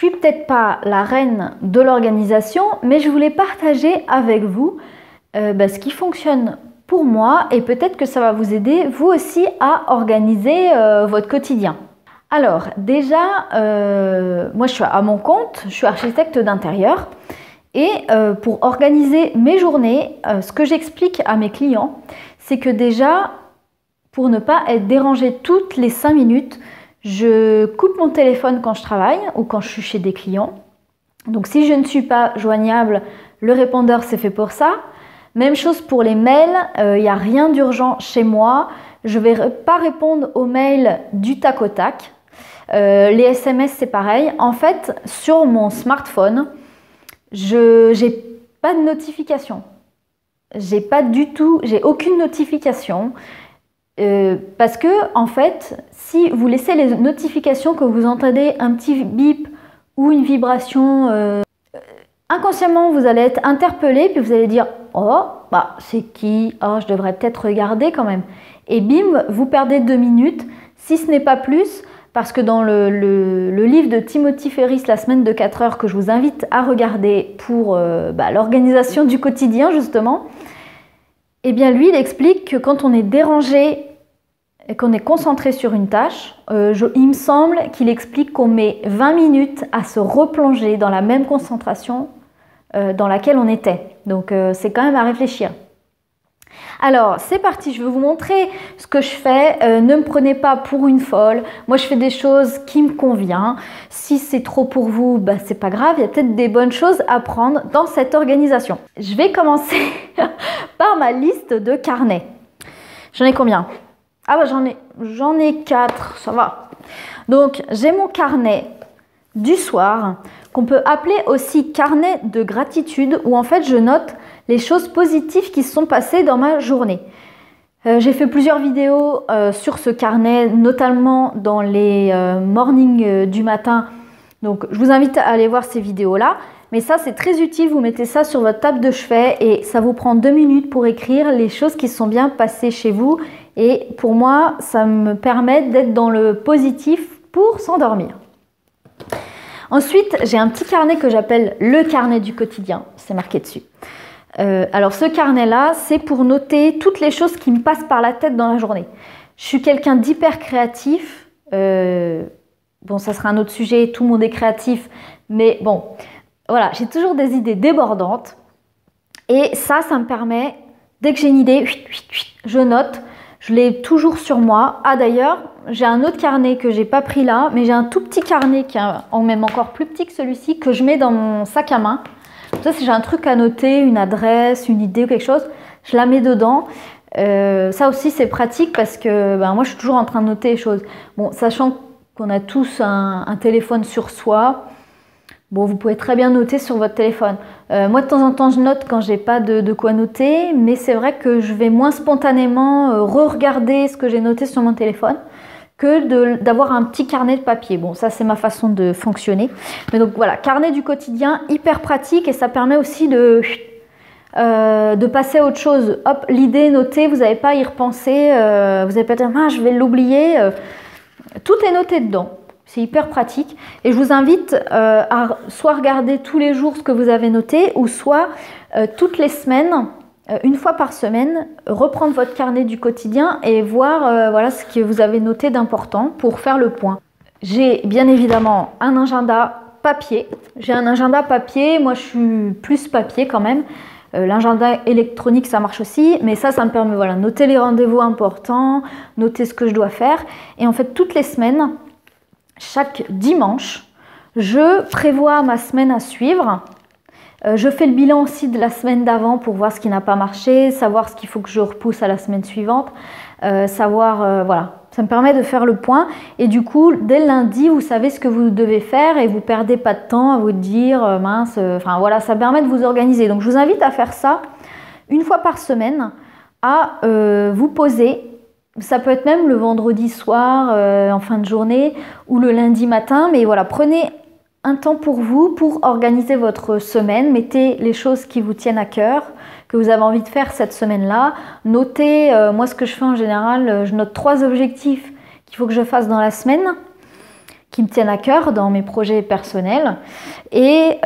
suis peut-être pas la reine de l'organisation, mais je voulais partager avec vous ce qui fonctionne pour moi et peut-être que ça va vous aider vous aussi à organiser votre quotidien. Alors déjà, moi je suis à mon compte, je suis architecte d'intérieur et pour organiser mes journées, ce que j'explique à mes clients, c'est que déjà, pour ne pas être dérangée toutes les 5 minutes, je coupe mon téléphone quand je travaille ou quand je suis chez des clients. Donc si je ne suis pas joignable, le répondeur c'est fait pour ça. Même chose pour les mails, il n'y a rien d'urgent chez moi. Je ne vais pas répondre aux mails du tac au tac. Les SMS c'est pareil. En fait, sur mon smartphone, je n'ai pas de notification. J'ai aucune notification. Parce que en fait, si vous laissez les notifications, que vous entendez un petit bip ou une vibration, inconsciemment vous allez être interpellé, puis vous allez dire oh bah c'est qui, oh je devrais peut-être regarder quand même, et bim, vous perdez 2 minutes, si ce n'est pas plus, parce que dans le livre de Timothy Ferriss, La semaine de 4 heures, que je vous invite à regarder pour l'organisation du quotidien justement, eh bien lui il explique que quand on est dérangé et qu'on est concentré sur une tâche, il me semble qu'il explique qu'on met 20 minutes à se replonger dans la même concentration dans laquelle on était. Donc c'est quand même à réfléchir. Alors c'est parti, je vais vous montrer ce que je fais. Ne me prenez pas pour une folle. Moi je fais des choses qui me conviennent. Si c'est trop pour vous, bah, c'est pas grave. Il y a peut-être des bonnes choses à prendre dans cette organisation. Je vais commencer par ma liste de carnets. J'en ai combien? Ah bah j'en ai 4, ça va. Donc j'ai mon carnet du soir, qu'on peut appeler aussi carnet de gratitude, où en fait je note les choses positives qui se sont passées dans ma journée. J'ai fait plusieurs vidéos sur ce carnet, notamment dans les mornings du matin. Donc je vous invite à aller voir ces vidéos-là. Mais ça c'est très utile, vous mettez ça sur votre table de chevet et ça vous prend 2 minutes pour écrire les choses qui se sont bien passées chez vous. Et pour moi, ça me permet d'être dans le positif pour s'endormir. Ensuite, j'ai un petit carnet que j'appelle le carnet du quotidien. C'est marqué dessus. Alors ce carnet-là, c'est pour noter toutes les choses qui me passent par la tête dans la journée. Je suis quelqu'un d'hyper créatif. Bon, ça sera un autre sujet, tout le monde est créatif. Mais bon, voilà, j'ai toujours des idées débordantes. Et ça me permet, dès que j'ai une idée, je note. Je l'ai toujours sur moi. Ah d'ailleurs, j'ai un autre carnet que j'ai pas pris là, mais j'ai un tout petit carnet qui est même encore plus petit que celui-ci, que je mets dans mon sac à main. Ça, si j'ai un truc à noter, une adresse, une idée ou quelque chose, je la mets dedans. Ça aussi c'est pratique parce que moi je suis toujours en train de noter les choses. Bon, sachant qu'on a tous un téléphone sur soi, bon, vous pouvez très bien noter sur votre téléphone. Moi, de temps en temps, je note quand j'ai pas de quoi noter, mais c'est vrai que je vais moins spontanément re-regarder ce que j'ai noté sur mon téléphone que d'avoir un petit carnet de papier. Bon, ça, c'est ma façon de fonctionner. Mais donc, voilà, carnet du quotidien, hyper pratique et ça permet aussi de passer à autre chose. Hop, l'idée notée, vous n'avez pas à y repenser, vous n'avez pas à dire, ah, je vais l'oublier. Tout est noté dedans. C'est hyper pratique et je vous invite à soit regarder tous les jours ce que vous avez noté ou soit toutes les semaines, une fois par semaine, reprendre votre carnet du quotidien et voir voilà, ce que vous avez noté d'important pour faire le point. J'ai bien évidemment un agenda papier. J'ai un agenda papier, moi je suis plus papier quand même. L'agenda électronique ça marche aussi, mais ça me permet voilà, noter les rendez-vous importants, noter ce que je dois faire et en fait toutes les semaines, chaque dimanche, je prévois ma semaine à suivre. Je fais le bilan aussi de la semaine d'avant pour voir ce qui n'a pas marché, savoir ce qu'il faut que je repousse à la semaine suivante, voilà. Ça me permet de faire le point et du coup, dès le lundi, vous savez ce que vous devez faire et vous ne perdez pas de temps à vous dire mince, enfin voilà, ça permet de vous organiser. Donc je vous invite à faire ça une fois par semaine, à vous poser. Ça peut être même le vendredi soir, en fin de journée ou le lundi matin. Mais voilà, prenez un temps pour vous, pour organiser votre semaine. Mettez les choses qui vous tiennent à cœur, que vous avez envie de faire cette semaine-là. Notez, moi ce que je fais en général, je note 3 objectifs qu'il faut que je fasse dans la semaine, qui me tiennent à cœur dans mes projets personnels. Et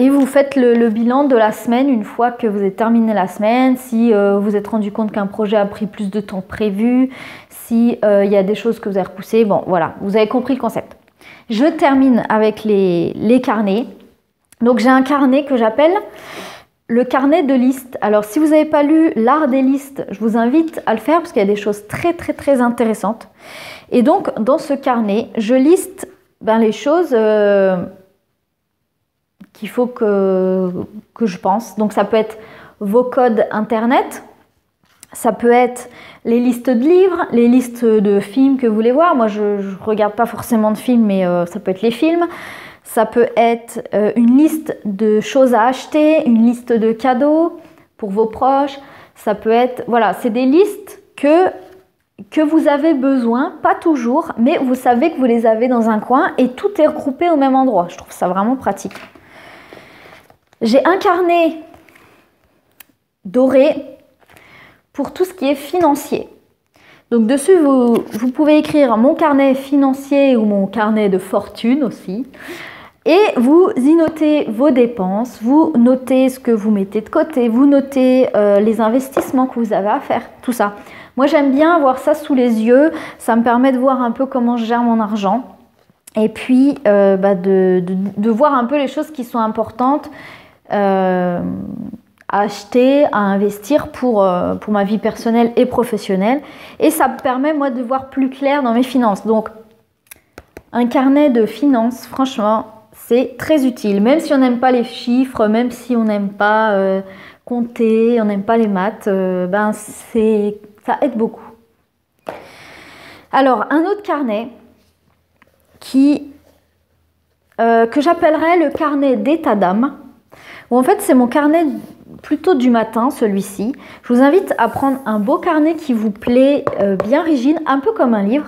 vous faites le bilan de la semaine une fois que vous avez terminé la semaine, si vous êtes rendu compte qu'un projet a pris plus de temps prévu, si il y a des choses que vous avez repoussées. Bon, voilà, vous avez compris le concept. Je termine avec les carnets. Donc j'ai un carnet que j'appelle le carnet de listes. Alors si vous n'avez pas lu L'art des listes, je vous invite à le faire parce qu'il y a des choses très très très intéressantes. Et donc dans ce carnet, je liste les choses qu'il faut que je pense. Donc ça peut être vos codes internet, ça peut être les listes de livres, les listes de films que vous voulez voir. Moi je ne regarde pas forcément de films, mais ça peut être les films. Ça peut être une liste de choses à acheter, une liste de cadeaux pour vos proches. Ça peut être, voilà, c'est des listes que vous avez besoin, pas toujours, mais vous savez que vous les avez dans un coin et tout est regroupé au même endroit. Je trouve ça vraiment pratique. J'ai un carnet doré pour tout ce qui est financier. Donc dessus, vous pouvez écrire mon carnet financier ou mon carnet de fortune aussi. Et vous y notez vos dépenses, vous notez ce que vous mettez de côté, vous notez les investissements que vous avez à faire, tout ça. Moi, j'aime bien avoir ça sous les yeux, ça me permet de voir un peu comment je gère mon argent et puis de voir un peu les choses qui sont importantes à acheter, à investir pour ma vie personnelle et professionnelle. Et ça me permet, moi, de voir plus clair dans mes finances. Donc, un carnet de finances, franchement, c'est très utile, même si on n'aime pas les chiffres, même si on n'aime pas compter, on n'aime pas les maths, ça aide beaucoup. Alors, un autre carnet que j'appellerais le carnet d'état d'âme, où en fait c'est mon carnet plutôt du matin, celui-ci. Je vous invite à prendre un beau carnet qui vous plaît, bien rigide, un peu comme un livre,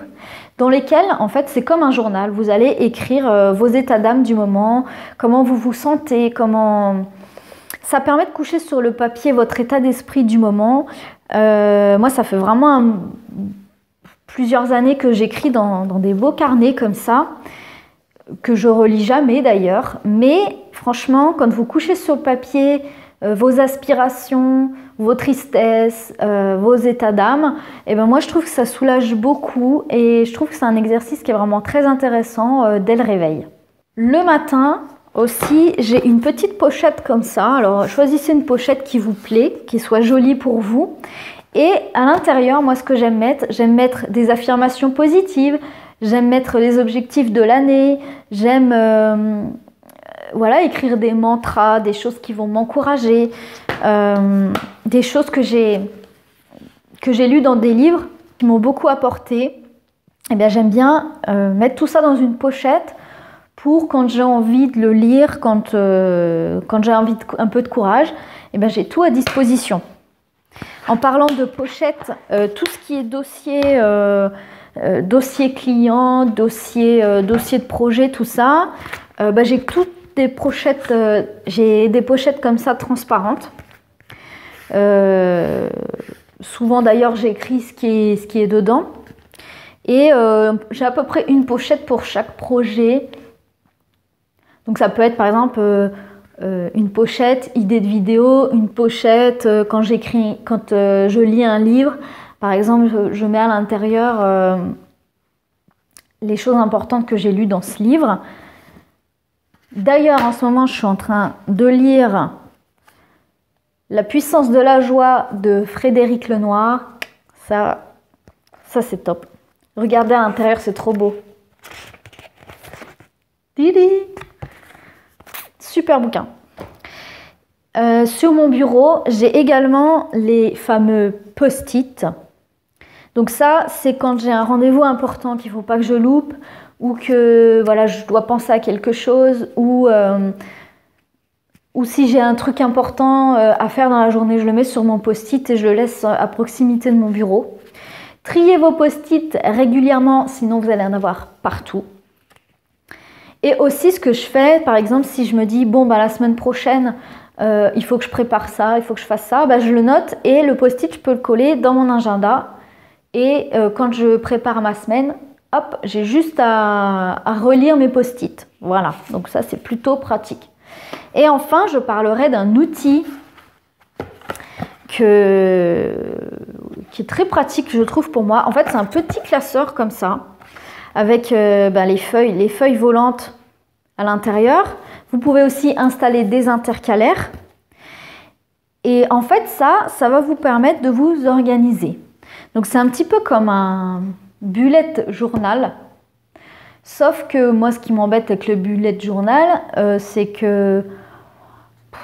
dans lesquels, en fait, c'est comme un journal. Vous allez écrire vos états d'âme du moment, comment vous vous sentez, comment... Ça permet de coucher sur le papier votre état d'esprit du moment. Moi, ça fait vraiment plusieurs années que j'écris dans des beaux carnets comme ça, que je relis jamais d'ailleurs. Mais franchement, quand vous couchez sur le papier vos aspirations, vos tristesses, vos états d'âme, et ben moi je trouve que ça soulage beaucoup et je trouve que c'est un exercice qui est vraiment très intéressant dès le réveil. Le matin aussi, j'ai une petite pochette comme ça. Alors choisissez une pochette qui vous plaît, qui soit jolie pour vous. Et à l'intérieur, moi ce que j'aime mettre des affirmations positives, j'aime mettre les objectifs de l'année, j'aime écrire des mantras, des choses qui vont m'encourager, des choses que j'ai lues dans des livres qui m'ont beaucoup apporté. Eh bien, j'aime bien mettre tout ça dans une pochette pour quand j'ai envie de le lire, quand j'ai envie un peu de courage, eh bien, j'ai tout à disposition. En parlant de pochette, tout ce qui est dossier client, dossier de projet, tout ça, j'ai toutes des pochettes, j'ai des pochettes comme ça transparentes. Souvent d'ailleurs j'écris ce qui est dedans. Et j'ai à peu près une pochette pour chaque projet. Donc ça peut être par exemple une pochette idée de vidéo, une pochette quand je lis un livre. Par exemple, je mets à l'intérieur les choses importantes que j'ai lues dans ce livre. D'ailleurs, en ce moment, je suis en train de lire La puissance de la joie de Frédéric Lenoir. Ça c'est top. Regardez à l'intérieur, c'est trop beau. Didi! Super bouquin. Sur mon bureau, j'ai également les fameux post-it. Donc ça, c'est quand j'ai un rendez-vous important qu'il ne faut pas que je loupe, ou que voilà, je dois penser à quelque chose, ou si j'ai un truc important à faire dans la journée, je le mets sur mon post-it et je le laisse à proximité de mon bureau. Triez vos post-it régulièrement, sinon vous allez en avoir partout. Et aussi ce que je fais, par exemple, si je me dis, bon, la semaine prochaine, il faut que je prépare ça, il faut que je fasse ça, je le note et le post-it, je peux le coller dans mon agenda. Et quand je prépare ma semaine, hop, j'ai juste à relire mes post-it. Voilà, donc ça c'est plutôt pratique. Et enfin, je parlerai d'un outil qui est très pratique, je trouve, pour moi. En fait, c'est un petit classeur comme ça, avec les feuilles volantes à l'intérieur. Vous pouvez aussi installer des intercalaires. Et en fait, ça va vous permettre de vous organiser. Donc, c'est un petit peu comme un bullet journal. Sauf que moi, ce qui m'embête avec le bullet journal, c'est que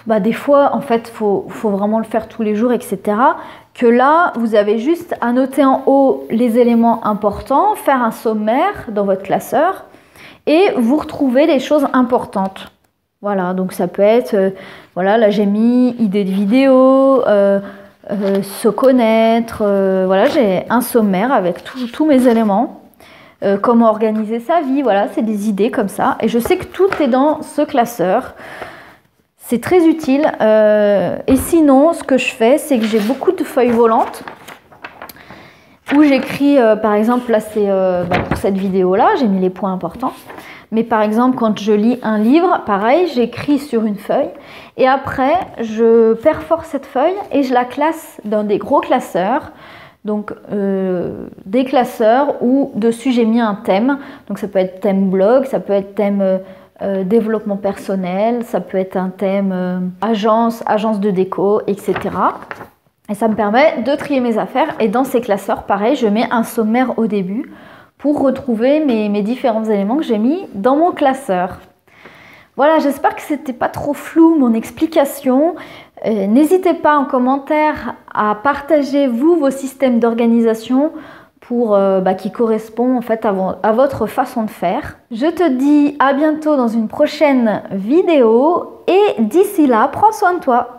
des fois, en fait, faut vraiment le faire tous les jours, etc. Que là, vous avez juste à noter en haut les éléments importants, faire un sommaire dans votre classeur et vous retrouvez les choses importantes. Voilà, donc ça peut être, voilà, là j'ai mis idée de vidéo, se connaître, voilà, j'ai un sommaire avec tous mes éléments. Comment organiser sa vie, voilà, c'est des idées comme ça. Et je sais que tout est dans ce classeur. C'est très utile. Et sinon, ce que je fais, c'est que j'ai beaucoup de feuilles volantes où j'écris, par exemple, là c'est pour cette vidéo-là, j'ai mis les points importants. Mais par exemple, quand je lis un livre, pareil, j'écris sur une feuille. Et après, je perfore cette feuille et je la classe dans des gros classeurs. Donc, des classeurs où dessus j'ai mis un thème. Donc, ça peut être thème blog, ça peut être thème développement personnel, ça peut être un thème agence de déco, etc. Et ça me permet de trier mes affaires. Et dans ces classeurs, pareil, je mets un sommaire au début pour retrouver mes différents éléments que j'ai mis dans mon classeur. Voilà, j'espère que c'était pas trop flou mon explication. N'hésitez pas en commentaire à partager vos systèmes d'organisation pour qui correspond en fait à votre façon de faire. Je te dis à bientôt dans une prochaine vidéo et d'ici là, prends soin de toi.